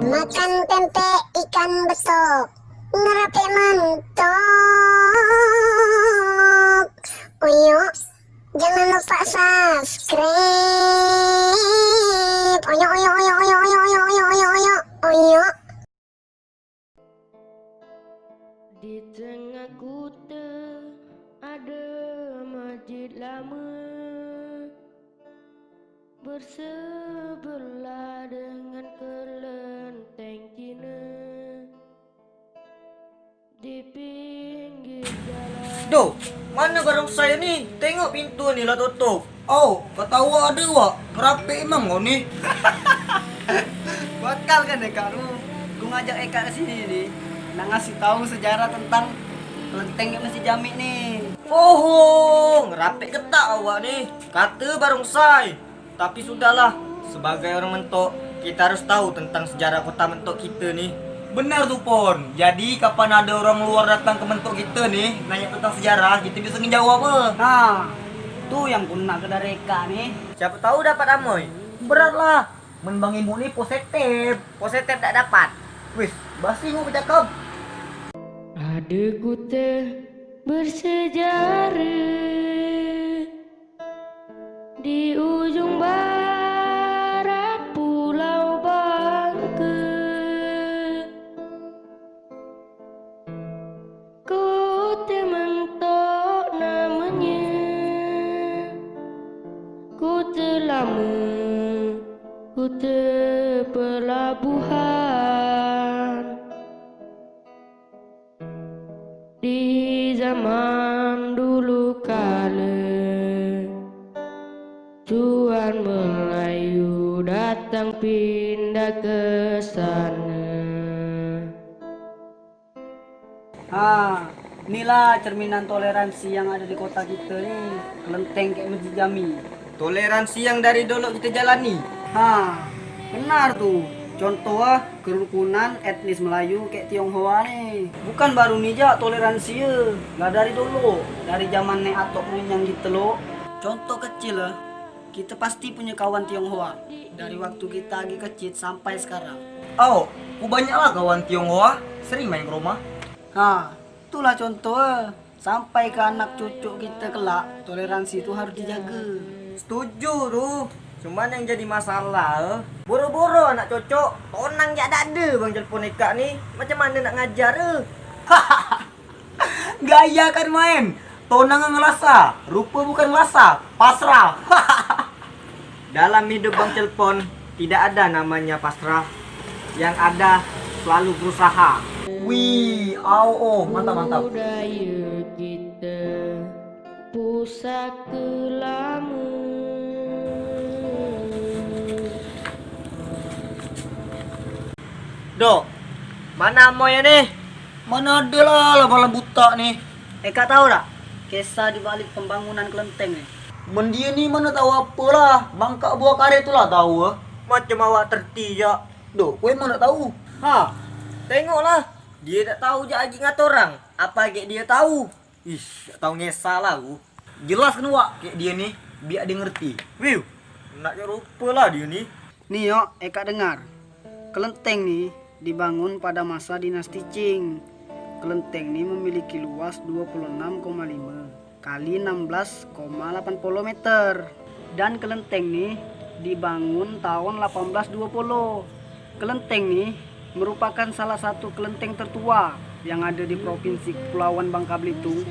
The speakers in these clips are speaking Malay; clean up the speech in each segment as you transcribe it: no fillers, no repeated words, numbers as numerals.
Makan tempe ikan besok, ngerape mentok. Oyo, jangan lupa subscribe. Oyo, oyo, oyo, oyo, oyo, oyo, oyo, oyo, oyo, oyo. Di tengah kota ada masjid lama, bersebelah dengan kelenteng Cina. Di pinggir jalan. Duh, mana barang saya nih? Tengok pintu ni lah tutup. Oh, kau tahu ada wak? Ngerape emang kau ni? Bakal kan Eka lu? Gue ngajak Eka ke sini nih, nak ngasih tahu sejarah tentang kelenteng Masjid Jami nih. Oh, ngerape ketak awak ni. Kata barongsai. Tapi sudahlah, sebagai orang Mentok, kita harus tahu tentang sejarah kota Mentok kita ni. Benar tu Pon. Jadi kapan ada orang luar datang ke Mentok kita nih, nanya tentang sejarah, kita bisa ngejawab apa? Nah, tuh yang pun nak ke dari Eka nih. Siapa tahu dapat amoy. Beratlah. Men bang ibu ni positif. Positif tak dapat. Wis, basi mau bercakap. Ada kota bersejarah di ujung barat Pulau Bangka. Kota Mentok namanya, kota lama, kota pelabuhan. Di zaman dulu kala, Tuan Melayu datang pindah ke sana. Inilah cerminan toleransi yang ada di kota kita nih, kelenteng kayak Masjid Jami. Toleransi yang dari dulu kita jalani. Benar tuh. Contoh kerukunan etnis Melayu kayak Tionghoa nih. Bukan baru nih jak toleransi ya. Lah dari dulu, dari zaman Nek Atok punyang gitu loh. Contoh kecil lah, kita pasti punya kawan Tionghoa. Dari waktu kita lagi kecil sampai sekarang. Oh, ku banyaklah kawan Tionghoa, sering main ke rumah. Itulah contoh sampai ke anak cucu kita kelak, toleransi itu harus dijaga. Setuju tuh. Cuman yang jadi masalah, boro-boro anak cocok, tonang jak ada bang telepon Eka ni. Macam mana nak ngajar Gaya kan main. Tonang ngelasa, rupa bukan ngelasa, pasrah. Dalam hidup bang telepon tidak ada namanya pasrah. Yang ada selalu berusaha. Wih, mantap. Budaya kita, pusaka lama. Dok, mana amoy nih? Mana ada lah lama buta nih. Eka tahu tak kisah di balik pembangunan kelenteng nih? Mendia ni mana tahu apalah. Bangka buah karet tu lah tahu. Macam awak terti je. Dok, kowe mana tahu? Tengoklah. Dia tak tahu je lagi ngat orang. Apa kayak dia tahu? Ish, tak tahu ngesal lah aku. Jelas kan wak kayak dia ni, biar dia ngerti. Wiu, naknya rupa lah dia ni. Nih yo, Eka dengar. Kelenteng nih dibangun pada masa dinasti Qing. Kelenteng ini memiliki luas 26,5 kali 16,80 meter. Dan kelenteng ini dibangun tahun 1820. Kelenteng ini merupakan salah satu kelenteng tertua yang ada di Provinsi Kepulauan Bangka Belitung.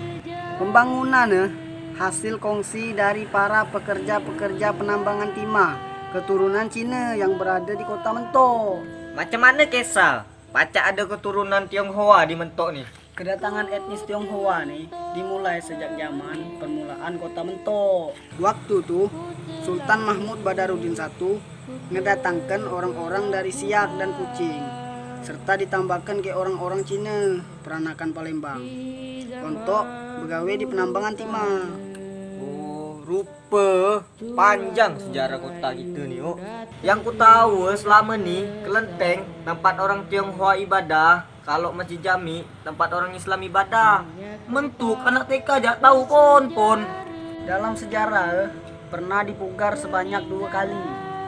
Pembangunannya hasil kongsi dari para pekerja-pekerja penambangan timah keturunan Cina yang berada di kota Mentok. Macam mana Kesal? Pacak ada keturunan Tionghoa di Mentok ni. Kedatangan etnis Tionghoa nih dimulai sejak zaman permulaan kota Mentok. Waktu tuh Sultan Mahmud Badarudin I ngedatangkan orang-orang dari Siak dan Kucing, serta ditambahkan ke orang-orang Cina peranakan Palembang untuk begawe di penambangan timah. Oh, rupa panjang sejarah kota kita nih, oh. Yang ku tahu selama nih kelenteng tempat orang Tionghoa ibadah, kalau Masjid Jami tempat orang Islam ibadah. Mentuk anak TK aja tahu pon. Dalam sejarah pernah dipugar sebanyak 2 kali,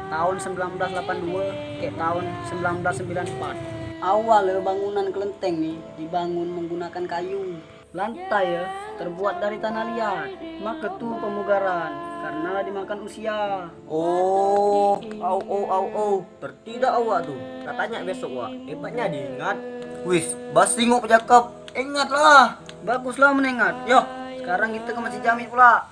tahun 1982 ke tahun 1994. Awal bangunan kelenteng nih dibangun menggunakan kayu. Lantai terbuat dari tanah liat. Maka tuh pemugaran karena dimakan usia. Oh, tertidak awak tuh. Katanya besok wak. Hebatnya diingat. Wis, bas tengok pejakap. Ingatlah. Baguslah menengat. Yo, sekarang kita ke Masjid Jami pula.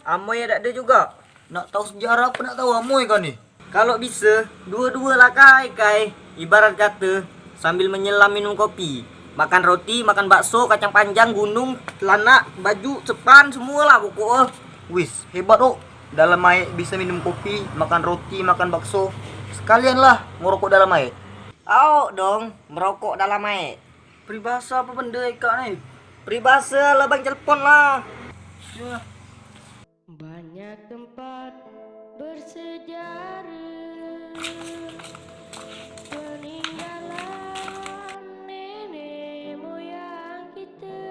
Amoy ada juga. Nak tahu sejarah apa nak tahu amoy kan nih? Kalau bisa, dua-dua lah kai. Ibarat kata, sambil menyelam minum kopi. Makan roti, makan bakso, kacang panjang, gunung, celana, baju, cepan, semualah pokoknya. Wis, hebat oh. Dalam air bisa minum kopi, makan roti, makan bakso. Sekalian lah ngerokok dalam air. Dong, merokok dalam air. Peribahasa apa benda Eka nih? Peribahasa lah bang telepon lah. Banyak tempat bersejarah, peninggalan nenek moyang kita.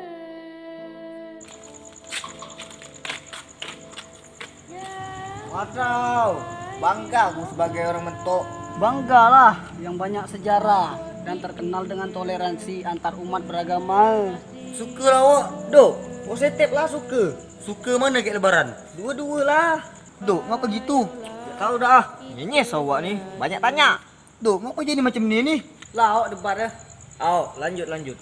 Wow, bangga aku sebagai orang Mentok. Banggalah yang banyak sejarah dan terkenal dengan toleransi antar umat beragama. Suka lah awak. Dok, positif lah suka. Suka mana kek lebaran? Dua-dua lah. Dok, ngapa gitu? Tak tahu dah. Nyenyes awak ni. Banyak tanya. Dok, ngapa jadi macam ni ni? Lah awak debat dah. Lanjut.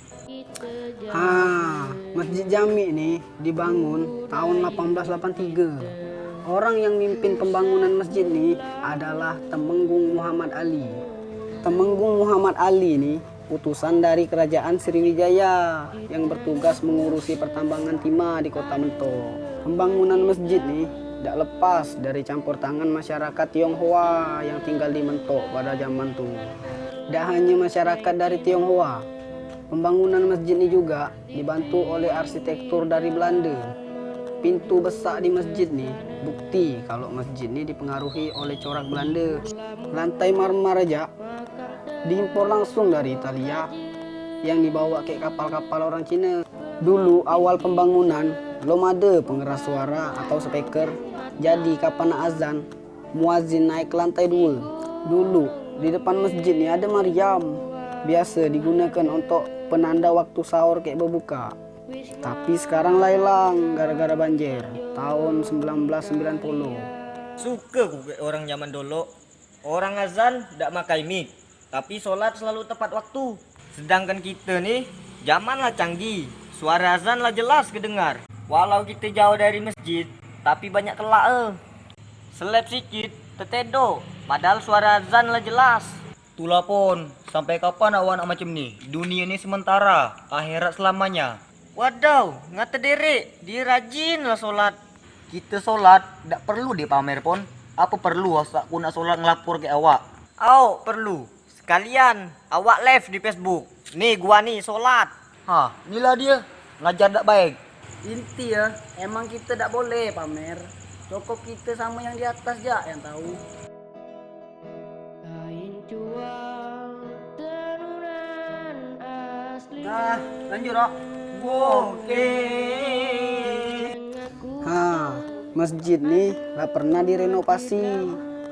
Masjid Jami ini dibangun tahun 1883. Orang yang mimpin pembangunan masjid ini adalah Temenggung Muhammad Ali. Temenggung Muhammad Ali ini utusan dari kerajaan Sriwijaya yang bertugas mengurusi pertambangan timah di kota Mentok. Pembangunan masjid ini tidak lepas dari campur tangan masyarakat Tionghoa yang tinggal di Mentok pada zaman itu. Tidak hanya masyarakat dari Tionghoa, pembangunan masjid ini juga dibantu oleh arsitektur dari Belanda. Pintu besar di masjid ini bukti kalau masjid ini dipengaruhi oleh corak Belanda. Lantai marmer aja diimpor langsung dari Italia yang dibawa ke kapal-kapal orang Cina. Dulu awal pembangunan belum ada pengeras suara atau speaker. Jadi kapan azan, muazin naik ke lantai 2. Dulu di depan masjid ini ada Maryam. Biasa digunakan untuk penanda waktu sahur kayak berbuka. Tapi sekarang lah hilang gara-gara banjir tahun 1990. Suka aku kayak orang zaman dulu. Orang azan tidak pakai mic, tapi solat selalu tepat waktu. Sedangkan kita nih zaman lah canggih. Suara azan lah jelas kedengar. Walau kita jauh dari masjid, tapi banyak kelak seleb sikit, tetedo. Padahal suara azan lah jelas. Itulah pon, sampai kapan awak nak macam ni? Dunia ni sementara, akhirat selamanya. Wadaw, ngata derek, dia rajin lah solat. Kita solat, tak perlu dia pamer pon. Apa perlu aku nak solat ngelapor ke awak? Perlu. Sekalian, awak live di Facebook. Nih gua nih solat. Inilah dia, ngajar tak baik. Inti emang kita tak boleh pamer. Cukup kita sama yang di atas aja yang tahu. Kain cuang tenunan asli. Lanjut Rok. Masjid nih lah pernah direnovasi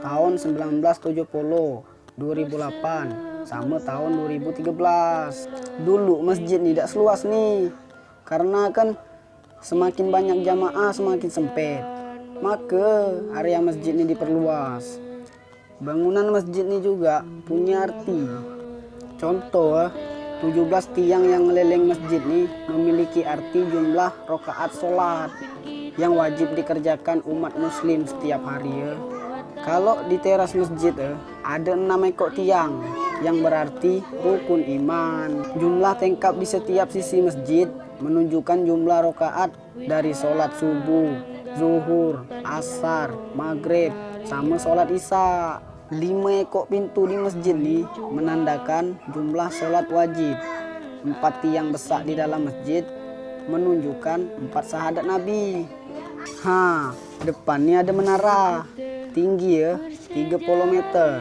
tahun 1970, 2008 sama tahun 2013. Dulu masjid nih tidak seluas nih, karena kan semakin banyak jamaah semakin sempit. Maka area masjid ini diperluas. Bangunan masjid ini juga punya arti. Contoh 17 tiang yang meleleng masjid ini memiliki arti jumlah rakaat sholat yang wajib dikerjakan umat muslim setiap hari. Kalau di teras masjid ada 6 ekor tiang yang berarti rukun iman. Jumlah tingkap di setiap sisi masjid menunjukkan jumlah rakaat dari sholat subuh, zuhur, asar, maghrib, sama sholat isya. 5 ekor pintu di masjid ini menandakan jumlah sholat wajib. 4 tiang besar di dalam masjid menunjukkan 4 syahadat Nabi. Depannya ada menara, tinggi ya 30 meter.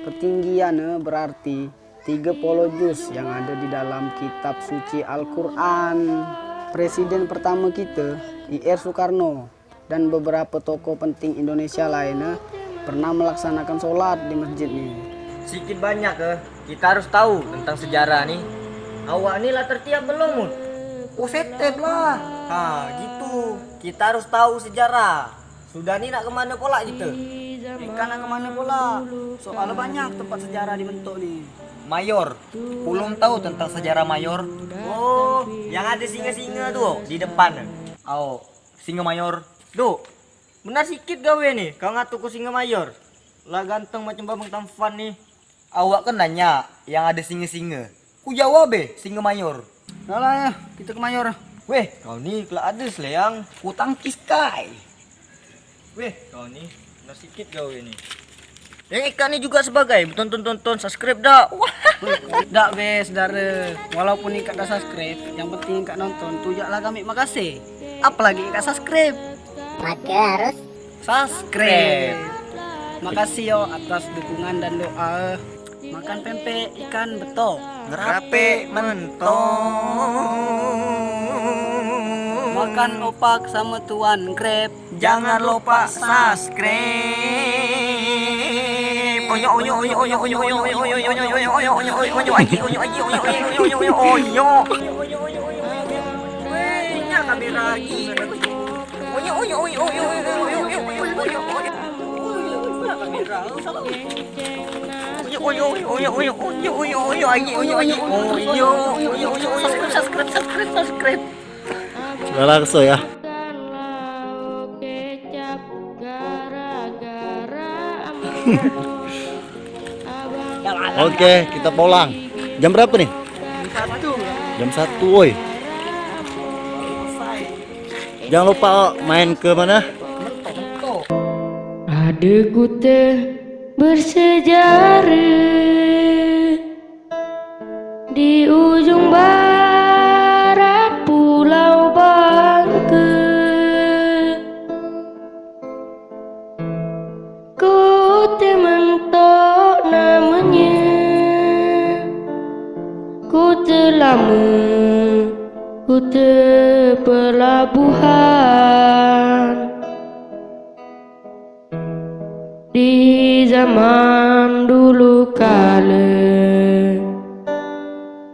Ketinggiannya berarti 30 juz yang ada di dalam kitab suci Al-Quran. Presiden pertama kita, I.R. Soekarno, dan beberapa tokoh penting Indonesia lainnya pernah melaksanakan sholat di masjid ini. Sedikit banyak kita harus tahu tentang sejarah nih. Awak ini lah tertiap belum, Mun? Setep lah. Gitu. Kita harus tahu sejarah. Sudah nih nak kemana pula kita? Ikan nak kemana pula? Soalnya banyak tempat sejarah dibentuk nih. Mayor, belum tahu tentang sejarah Mayor. Oh, yang ada singa-singa tuh di depan. Singa Mayor. Duh, benar sikit gawe nih. Kau ngatur ku singa Mayor. Lah ganteng macam Babang Tampan nih. Awak kan nanya yang ada singa-singa. Ku jawab singa Mayor. Dah lah ya, kita ke Mayor. Weh, kau nih kelak ada seleyang. Ku tangkis kai. Weh, kau nih benar sikit gawe nih. Yang ikan ini juga sebagai tonton subscribe dah. Wah. Dak saudara. Walaupun ikat dah subscribe, yang penting ikat nonton. Tujaklah kami makasih. Apalagi ikat subscribe. Maka harus Subscribe. Makasih yo atas dukungan dan doa. Makan pempek ikan betok. Ngerape mentong. Makan opak sama tuan Grab. Jangan lupa subscribe. Oyo oyo oyo oyo oyo oyo oyo oyo oyo oyo oyo oyo oyo oyo aji oyo aji oyo oyo oyo oyo oyo. Weh, nya kamera lagi. Oyo oyo oyo oyo oyo oyo oyo oyo oyo. Kamera salah. Oyo oyo oyo oyo oyo oyo oyo aji oyo aji oyo oyo oyo subscribe. Galakso ya. Lauk kecap gara-gara Oke, kita pulang. Jam berapa nih? Jam 1, woi. Jangan lupa main ke mana? Ada kute bersejarah di ujung barat Pulau Bangka. Kute mentok namanya, kute lama, kute pelabuhan. Di zaman dulu kala,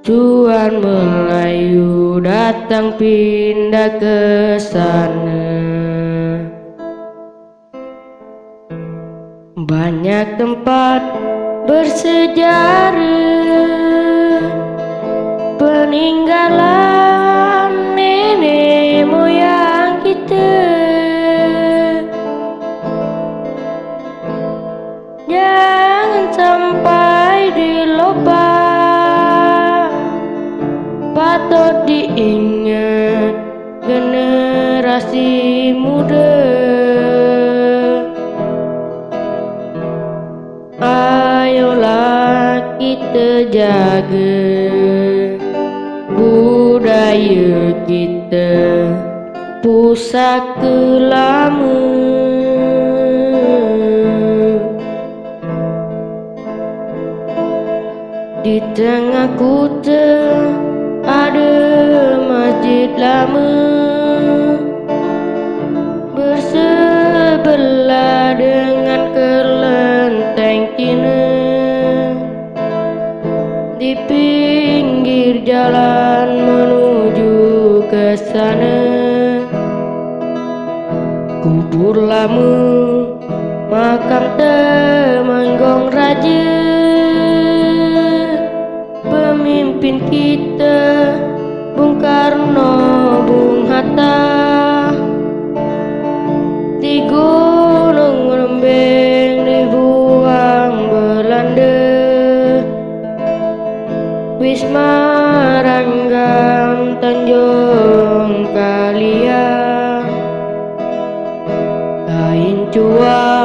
Tuan Melayu datang pindah ke sana. Banyak tempat bersejarah, peninggalan nenek moyang kita. Jangan sampai dilupa, patut diingat generasi muda. Ayolah kita jaga budaya kita, pusaka lama. Di tengah kota ada masjid lama, bersebelah dengan kelenteng Cina. Di pinggir jalan menuju ke sana, kubur lama, makam Temenggung Raja. Pemimpin kita Bung Karno, Bung Hatta. Di Gunung Lembeng dibuang Belanda, tua